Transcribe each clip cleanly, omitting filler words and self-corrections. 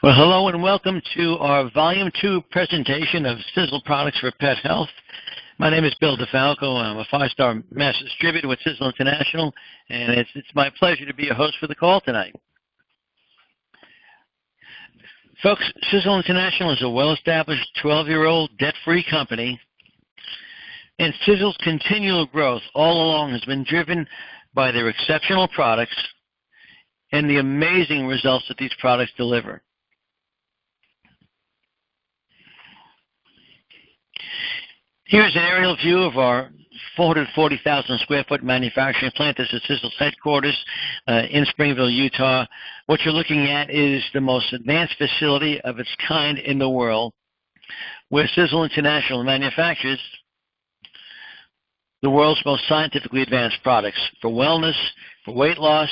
Well, hello and welcome to our Volume 2 presentation of Sisel Products for Pet Health. My name is Bill DeFalco. I'm a 5-star master distributor with Sisel International, and it's my pleasure to be your host for the call tonight. Folks, Sisel International is a well-established 12-year-old debt-free company, and Sisel's continual growth all along has been driven by their exceptional products and the amazing results that these products deliver. Here's an aerial view of our 440,000 square foot manufacturing plant. This is Sisel's headquarters in Springville, Utah. What you're looking at is the most advanced facility of its kind in the world, where Sisel International manufactures the world's most scientifically advanced products for wellness, for weight loss,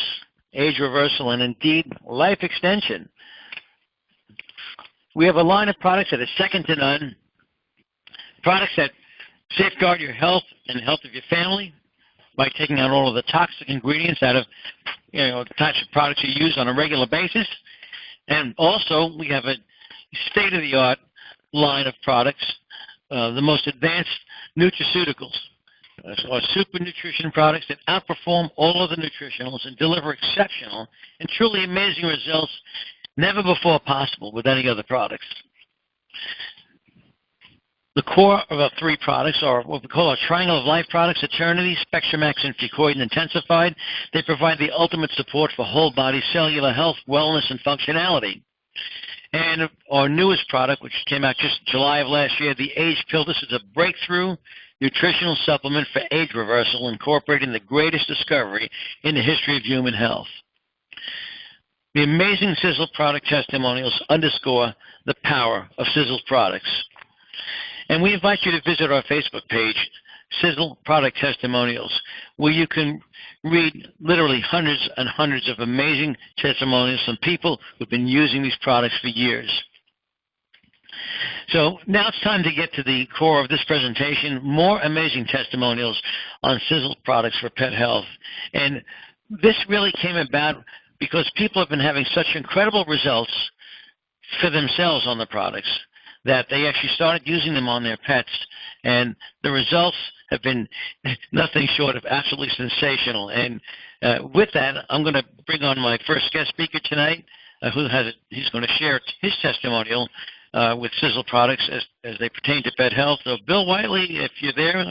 age reversal, and indeed life extension. We have a line of products that is second to none, products that safeguard your health and the health of your family by taking out all of the toxic ingredients out of the types of products you use on a regular basis. And also, we have a state-of-the-art line of products, the most advanced nutraceuticals, or super nutrition products that outperform all other nutritionals and deliver exceptional and truly amazing results never before possible with any other products. The core of our three products are what we call our Triangle of Life products: Eternity, SpectrumX, and Fucoid Intensified. They provide the ultimate support for whole body cellular health, wellness, and functionality. And our newest product, which came out just July of last year, the Age Pill. This is a breakthrough nutritional supplement for age reversal, incorporating the greatest discovery in the history of human health. The amazing Sisel product testimonials underscore the power of Sisel's products. And we invite you to visit our Facebook page, Sisel Product Testimonials, where you can read literally hundreds and hundreds of amazing testimonials from people who've been using these products for years. So now it's time to get to the core of this presentation, more amazing testimonials on Sisel Products for Pet Health. And this really came about because people have been having such incredible results for themselves on the products that they actually started using them on their pets, and the results have been nothing short of absolutely sensational. And with that, I'm going to bring on my first guest speaker tonight, he's going to share his testimonial with Sisel products as they pertain to pet health. So Bill Whiteley, if you're there,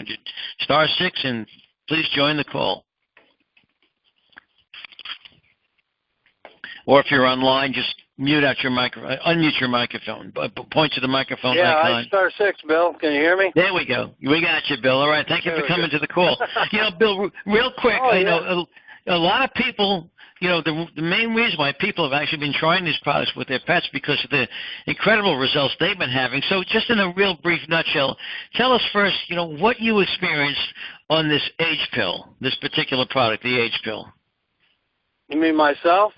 *6, and please join the call. Or if you're online, just unmute your microphone. Point to the microphone icon. Yeah, *6, Bill. Can you hear me? There we go. We got you, Bill. All right. Thank you for coming to the call. Bill, real quick, a lot of people, the main reason why people have actually been trying these products with their pets because of the incredible results they've been having. So just in a real brief nutshell, tell us first, what you experienced on this Age Pill, this particular product, the Age Pill. You mean myself?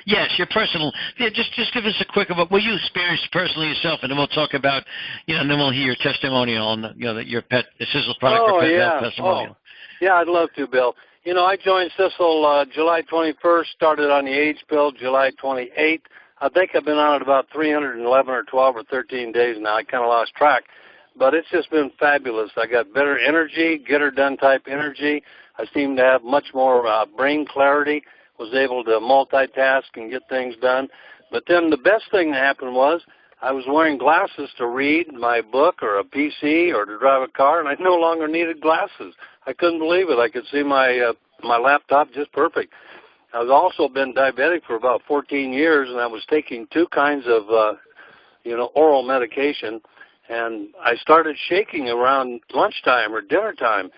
Yes, your personal. Yeah, just give us a quick about what you experienced personally yourself, and then we'll talk about, and then we'll hear your testimonial on, your pet, the Sisel product for pet health testimonial. Yeah, I'd love to, Bill. I joined Sisel July 21st, started on the Age Pill July 28th. I think I've been on it about 311 or 12 or 13 days now. I kind of lost track, but it's just been fabulous. I got better energy, get-her-done type energy. I seem to have much more brain clarity. Was able to multitask and get things done. But then the best thing that happened was I was wearing glasses to read my book or a PC or to drive a car, and I no longer needed glasses. I couldn't believe it. I could see my laptop just perfect. I've also been diabetic for about 14 years, and I was taking two kinds of, oral medication, and I started shaking around lunchtime or dinner time.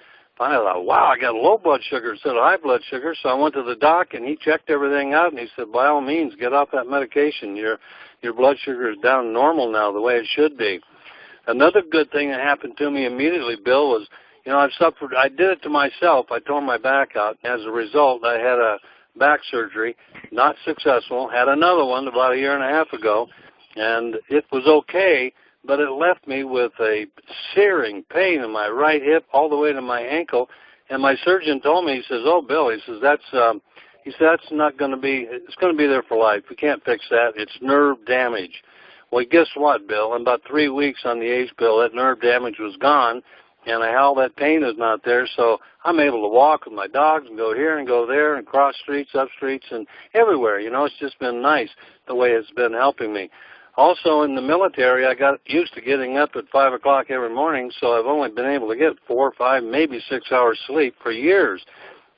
I thought, wow, I got low blood sugar instead of high blood sugar. So I went to the doc, and he checked everything out, and he said, by all means, get off that medication. Your blood sugar is down normal now, the way it should be. Another good thing that happened to me immediately, Bill, was, I did it to myself. I tore my back out. As a result, I had a back surgery, not successful, had another one about a year and a half ago, and it was okay. But it left me with a searing pain in my right hip all the way to my ankle. And my surgeon told me, he says, oh, Bill, he says, He said, that's not going to be, it's going to be there for life. We can't fix that. It's nerve damage. Well, guess what, Bill? In about 3 weeks on the H pill, that nerve damage was gone, and all that pain is not there, so I'm able to walk with my dogs and go here and go there and cross streets, up streets, and everywhere. You know, it's just been nice the way it's been helping me. Also, in the military, I got used to getting up at 5 o'clock every morning, so I've only been able to get 4, 5, maybe 6 hours sleep for years.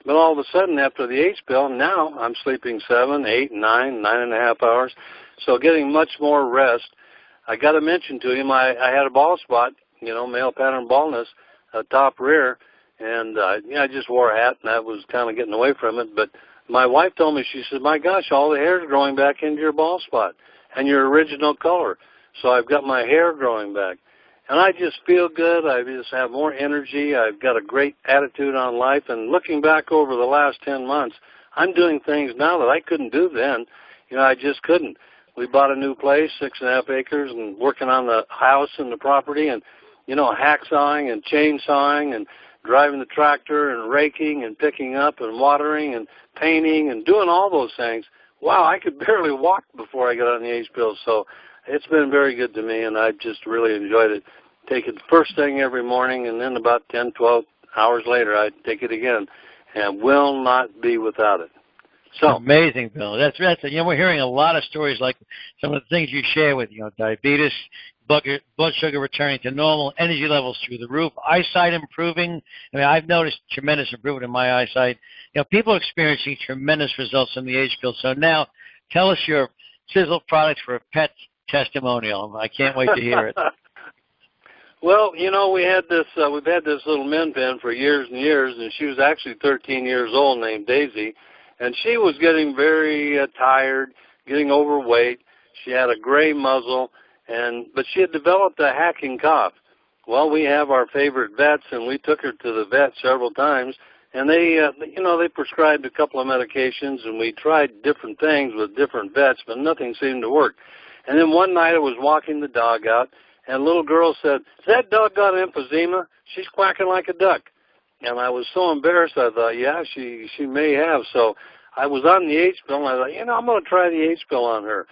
But all of a sudden, after the H pill, now I'm sleeping 7, 8, 9, 9.5 hours, so getting much more rest. I got to mention to him, I had a bald spot, you know, male pattern baldness, top rear, and I just wore a hat, and that was kind of getting away from it. But my wife told me, she said, my gosh, all the hair is growing back into your bald spot and your original color. So I've got my hair growing back. And I just feel good. I just have more energy. I've got a great attitude on life. And looking back over the last 10 months, I'm doing things now that I couldn't do then. You know, I just couldn't. We bought a new place, 6.5 acres, and working on the house and the property, and, you know, hacksawing and chainsawing and driving the tractor and raking and picking up and watering and painting and doing all those things. Wow, I could barely walk before I got on the H pill. So it's been very good to me, and I've just really enjoyed it. Take it first thing every morning, and then about 10, 12 hours later, I take it again, and will not be without it. So amazing, Bill. That's you know, we're hearing a lot of stories like some of the things you share with, you know, diabetes, blood sugar returning to normal, energy levels through the roof, eyesight improving. I mean, I've noticed tremendous improvement in my eyesight. You know, people are experiencing tremendous results from the H pill. So now, tell us your Sisel products for a pet testimonial. I can't wait to hear it. Well, you know, we've had this little min pin for years and years, and she was actually 13 years old, named Daisy, and she was getting very tired, getting overweight. She had a gray muzzle, but she had developed a hacking cough. Well, we have our favorite vets, and we took her to the vet several times, and they prescribed a couple of medications, and we tried different things with different vets, but nothing seemed to work. And then one night I was walking the dog out, and a little girl said, "Has that dog got emphysema? She's quacking like a duck." And I was so embarrassed, I thought, yeah, she may have. So I was on the H pill, and I thought, you know, I'm going to try the H pill on her.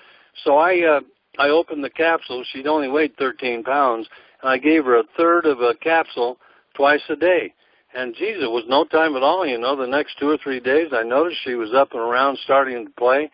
So I opened the capsule. She'd only weighed 13 pounds, and I gave her a third of a capsule twice a day. And, geez, it was no time at all, you know. The next 2 or 3 days, I noticed she was up and around, starting to play.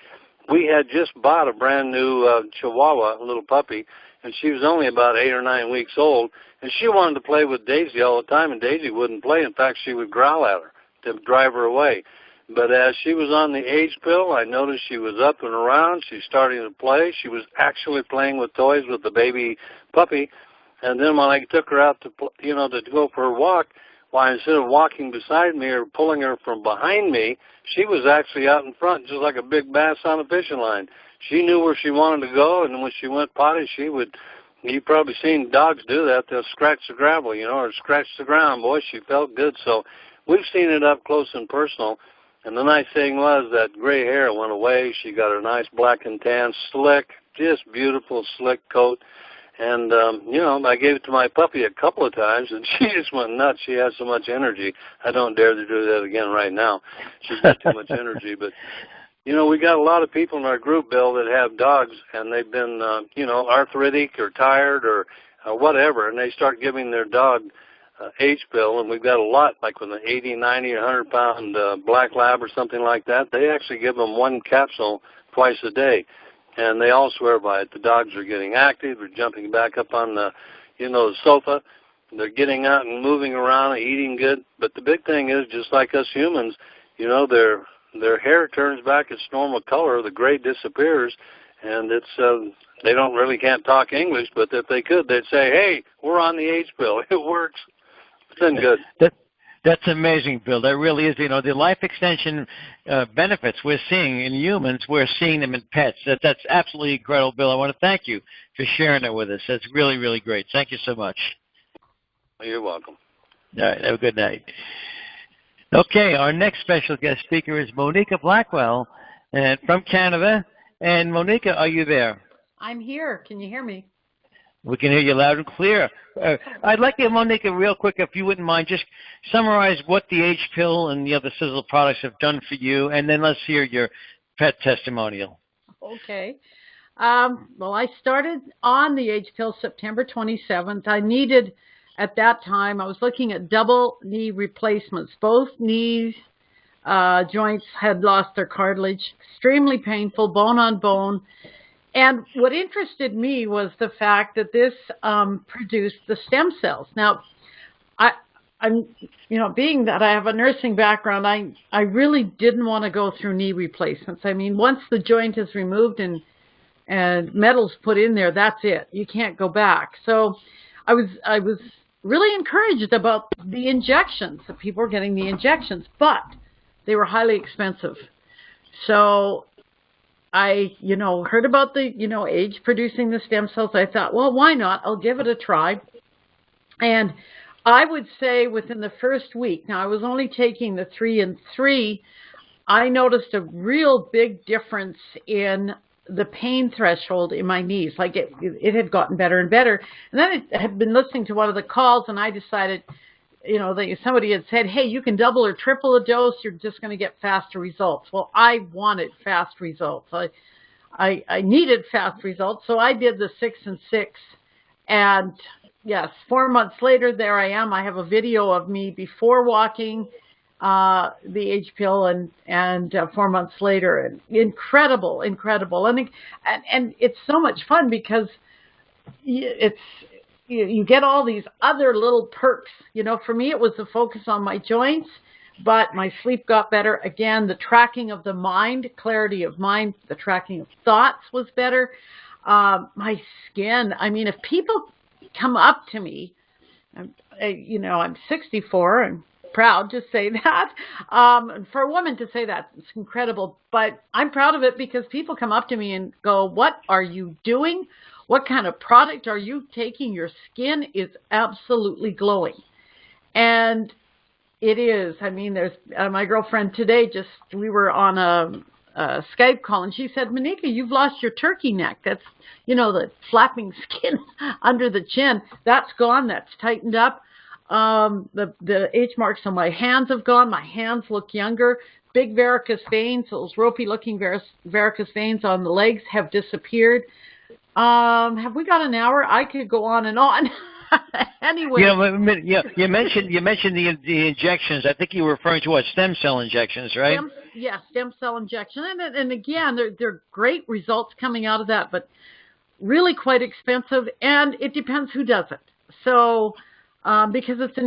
We had just bought a brand-new Chihuahua, a little puppy, and she was only about 8 or 9 weeks old. And she wanted to play with Daisy all the time, and Daisy wouldn't play. In fact, she would growl at her to drive her away. But as she was on the H pill, I noticed she was up and around. She's starting to play. She was actually playing with toys with the baby puppy. And then when I took her out to go for a walk, why, instead of walking beside me or pulling her from behind me, she was actually out in front, just like a big bass on a fishing line. She knew where she wanted to go, and when she went potty, she would. You've probably seen dogs do that. They'll scratch the gravel, you know, or scratch the ground. Boy, she felt good. So we've seen it up close and personal. And the nice thing was that gray hair went away. She got her nice black and tan, slick, just beautiful, slick coat. And, you know, I gave it to my puppy a couple of times, and she just went nuts. She has so much energy. I don't dare to do that again right now. She's got too much energy. But, you know, we got a lot of people in our group, Bill, that have dogs, and they've been, you know, arthritic or tired or whatever, and they start giving their dog H pill, and we've got a lot, like with an 80, 90, 100-pound black lab or something like that. They actually give them one capsule twice a day, and they all swear by it. The dogs are getting active. They're jumping back up on the, you know, the sofa. They're getting out and moving around and eating good. But the big thing is, just like us humans, you know, their hair turns back its normal color. The gray disappears, and it's they can't talk English, but if they could, they'd say, "Hey, we're on the H pill. It works." It's been good. That's amazing, Bill. That really is. You know, the life extension benefits we're seeing in humans, we're seeing them in pets. That's absolutely incredible, Bill. I want to thank you for sharing it with us. That's really, really great. Thank you so much. You're welcome. All right. Have a good night. Okay, our next special guest speaker is Monica Blackwell from Canada. And Monica, are you there? I'm here. Can you hear me? We can hear you loud and clear. I'd like you, Monica, real quick, if you wouldn't mind, just summarize what the H-Pill and the other Sisel products have done for you, and then let's hear your pet testimonial. Okay. Well, I started on the H-Pill September 27th. I needed, at that time, I was looking at double knee replacements. Both knees joints had lost their cartilage, extremely painful, bone on bone. And what interested me was the fact that this produced the stem cells. Now, I'm, being that I have a nursing background, I really didn't want to go through knee replacements. I mean, once the joint is removed and metal's put in there, that's it. You can't go back. So I was really encouraged about the injections, that people were getting the injections, but they were highly expensive. So I, heard about the, age producing the stem cells. I thought, well, why not? I'll give it a try. And I would say within the first week, now I was only taking the 3 and 3, I noticed a real big difference in the pain threshold in my knees. Like it had gotten better and better. And then I had been listening to one of the calls, and I decided, somebody had said, hey, you can double or triple a dose. You're just going to get faster results. Well, I wanted fast results. I needed fast results. So I did the 6 and 6. And yes, 4 months later, there I am. I have a video of me before walking the H-Pill and 4 months later. And incredible. And it's so much fun because you get all these other little perks. For me, it was the focus on my joints, but my sleep got better. Again, the tracking of the mind, clarity of mind, the tracking of thoughts was better. My skin, I mean, if people come up to me, I'm 64 and proud to say that. For a woman to say that, it's incredible. But I'm proud of it because people come up to me and go, what are you doing? What kind of product are you taking? Your skin is absolutely glowing. And it is. I mean, there's my girlfriend today, we were on a Skype call, and she said, Monica, you've lost your turkey neck. That's, the flapping skin under the chin. That's gone. That's tightened up. The H marks on my hands have gone. My hands look younger. Big varicose veins, those ropey-looking varicose veins on the legs have disappeared. Have we got an hour? I could go on and on. Anyway. You mentioned the injections. I think you were referring to what, stem cell injections, right? Stem cell injection. And again, they're great results coming out of that, but really quite expensive, and it depends who does it. So, because it's a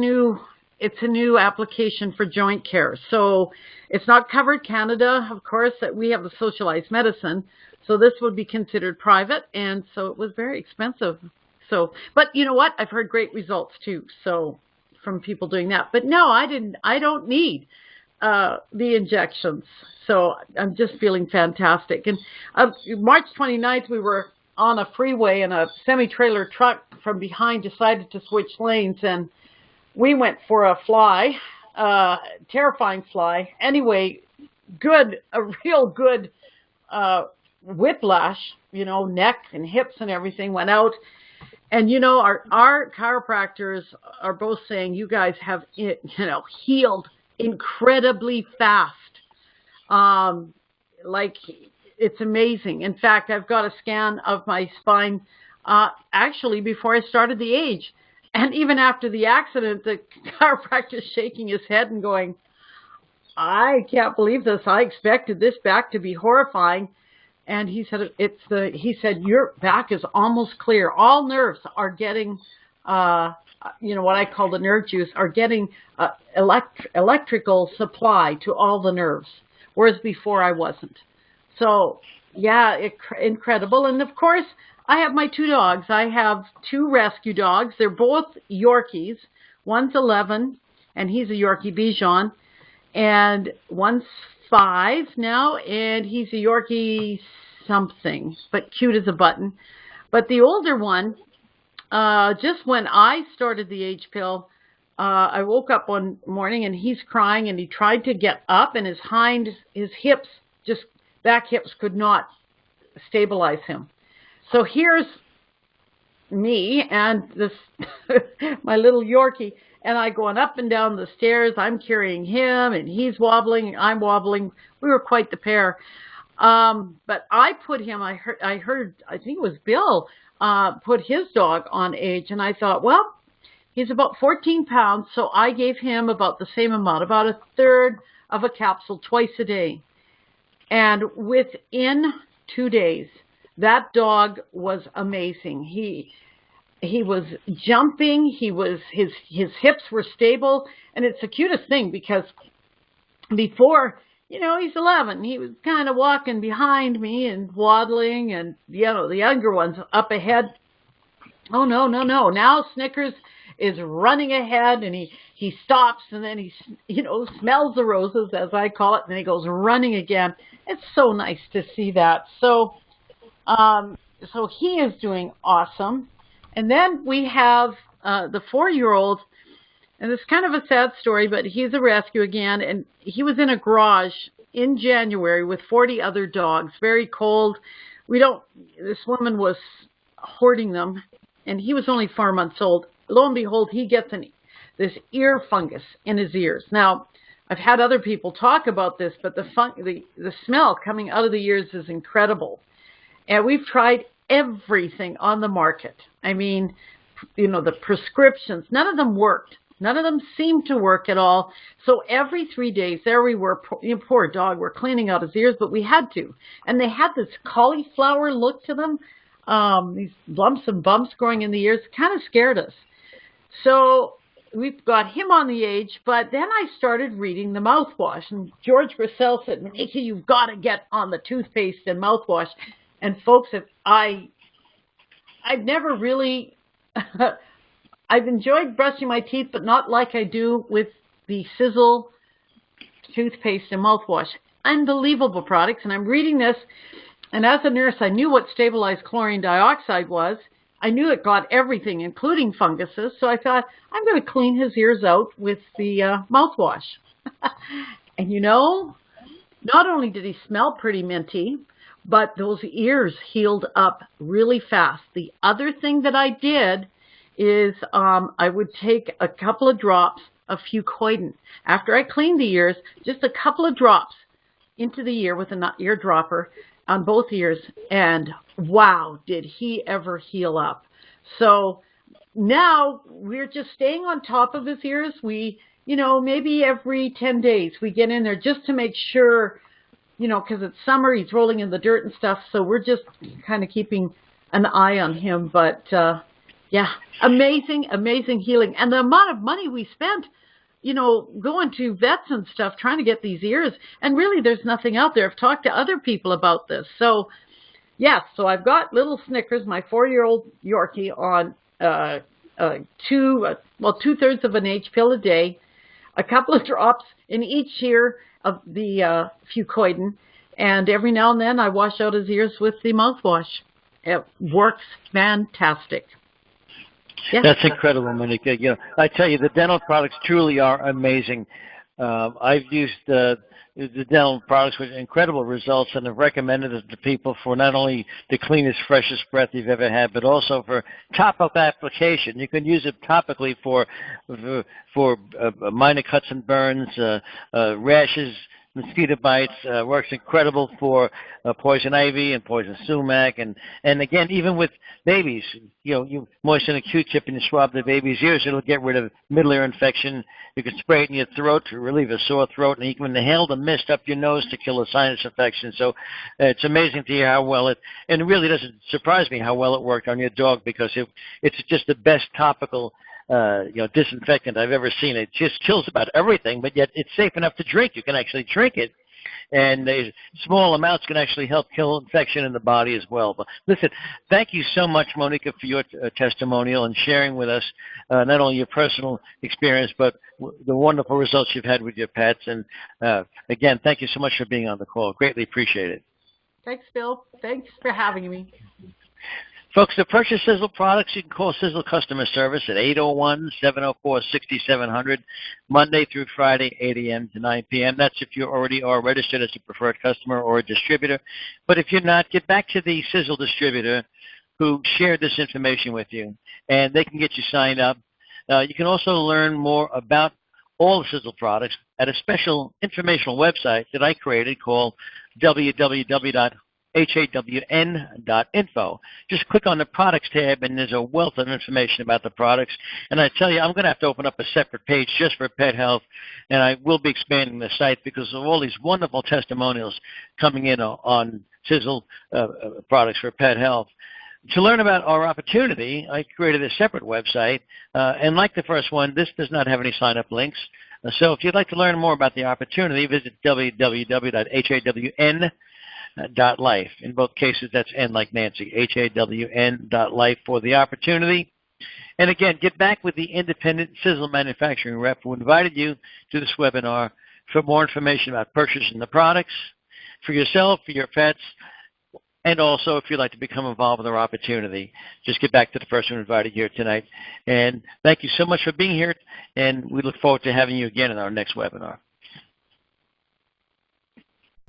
new application for joint care. So it's not covered Canada, of course, that we have a socialized medicine. So this would be considered private, and so it was very expensive. So, but you know what? I've heard great results too. So from people doing that, but no, I don't need the injections. So I'm just feeling fantastic. And March 29th, we were on a freeway, and a semi-trailer truck from behind decided to switch lanes, and we went for a fly, terrifying fly. Anyway, a real good whiplash, neck and hips and everything went out. And, our chiropractors are both saying you guys have, healed incredibly fast. Like, it's amazing. In fact, I've got a scan of my spine actually before I started the age. And even after the accident, the chiropractor is shaking his head and going, I can't believe this. I expected this back to be horrifying. And he said, your back is almost clear. All nerves are getting, what I call the nerve juice, are getting electrical supply to all the nerves, whereas before I wasn't. So, yeah, incredible. And, of course, I have my 2 dogs. I have 2 rescue dogs. They're both Yorkies. One's 11, and he's a Yorkie Bichon. And one's 5 now, and he's a Yorkie something, but cute as a button. But the older one, just when I started the H-Pill, I woke up one morning and he's crying, and he tried to get up, and his hips, just back hips, could not stabilize him. So here's me and this my little Yorkie, and I going up and down the stairs. I'm carrying him, and he's wobbling. I'm wobbling. We were quite the pair. But I put him. I heard. I think it was Bill put his dog on age, and I thought, well, he's about 14 pounds, so I gave him about the same amount, about a third of a capsule twice a day. And within 2 days, that dog was amazing. He was jumping. His hips were stable, and it's the cutest thing because before, he's 11. He was kind of walking behind me and waddling, and the younger ones up ahead. Oh no! Now Snickers is running ahead, and he stops, and then he smells the roses, as I call it, and then he goes running again. It's so nice to see that. So he is doing awesome. And then we have the 4-year-old, and it's kind of a sad story, but he's a rescue again, and he was in a garage in January with 40 other dogs, very cold. This woman was hoarding them, and he was only 4 months old. Lo and behold, he gets this ear fungus in his ears. Now, I've had other people talk about this, but the smell coming out of the ears is incredible. And we've tried everything on the market. I mean, the prescriptions, none of them worked. None of them seemed to work at all. So every 3 days, there we were, poor dog, we're cleaning out his ears, but we had to. And they had this cauliflower look to them, these lumps and bumps growing in the ears, kind of scared us. So we've got him on the age, but then I started reading the mouthwash. And George Grissel said, Nikki, you've got to get on the toothpaste and mouthwash. And folks, I've never really, I've enjoyed brushing my teeth, but not like I do with the Sisel toothpaste and mouthwash. Unbelievable products. And I'm reading this, and as a nurse, I knew what stabilized chlorine dioxide was. I knew it got everything, including funguses. So I thought, I'm going to clean his ears out with the mouthwash. And not only did he smell pretty minty, but those ears healed up really fast. The other thing that I did is I would take a couple of drops of fucoidan. After I cleaned the ears, just a couple of drops into the ear with an ear dropper on both ears, and wow, did he ever heal up. So now we're just staying on top of his ears. We, maybe every 10 days we get in there just to make sure, because it's summer, he's rolling in the dirt and stuff, so we're just kind of keeping an eye on him. But yeah, amazing healing. And the amount of money we spent, going to vets and stuff, trying to get these ears, and really there's nothing out there. I've talked to other people about this. So, yes, so I've got little Snickers, my 4-year-old Yorkie, on 2/3 of an H pill a day, a couple of drops in each ear of the fucoidan, and every now and then I wash out his ears with the mouthwash. It works fantastic. Yeah. That's incredible, Monica. I tell you, the dental products truly are amazing. I've used the dental products with incredible results, and have recommended it to people for not only the cleanest, freshest breath you've ever had, but also for top-up application. You can use it topically for minor cuts and burns, rashes, mosquito bites. Works incredible for poison ivy and poison sumac, and again, even with babies, you moisten a Q-tip and you swab the baby's ears, it'll get rid of middle ear infection. You can spray it in your throat to relieve a sore throat, and you can inhale the mist up your nose to kill a sinus infection. So it's amazing to hear how well and it really doesn't surprise me how well it worked on your dog, because it's just the best topical disinfectant I've ever seen. It just kills about everything, but yet it's safe enough to drink. You can actually drink it, and small amounts can actually help kill infection in the body as well. But listen, thank you so much, Monica, for your testimonial and sharing with us not only your personal experience, but the wonderful results you've had with your pets. And again, thank you so much for being on the call. Greatly appreciate it. Thanks, Bill. Thanks for having me. Folks, to purchase Sisel products, you can call Sisel customer service at 801-704-6700, Monday through Friday, 8 a.m. to 9 p.m. That's if you already are registered as a preferred customer or a distributor. But if you're not, get back to the Sisel distributor who shared this information with you, and they can get you signed up. You can also learn more about all the Sisel products at a special informational website that I created called www.hawn.info. Just click on the products tab, and there's a wealth of information about the products. And I tell you, I'm going to have to open up a separate page just for pet health, and I will be expanding the site because of all these wonderful testimonials coming in on Sisel products for pet health. To learn about our opportunity, I created a separate website, and like the first one, this does not have any sign-up links. So if you'd like to learn more about the opportunity, visit www.hawn.life. In both cases, that's N like Nancy, hawn.life for the opportunity. And again, get back with the Independent Sisel Manufacturing Rep who invited you to this webinar for more information about purchasing the products for yourself, for your pets, and also if you'd like to become involved with our opportunity. Just get back to the person who invited you here tonight. And thank you so much for being here, and we look forward to having you again in our next webinar.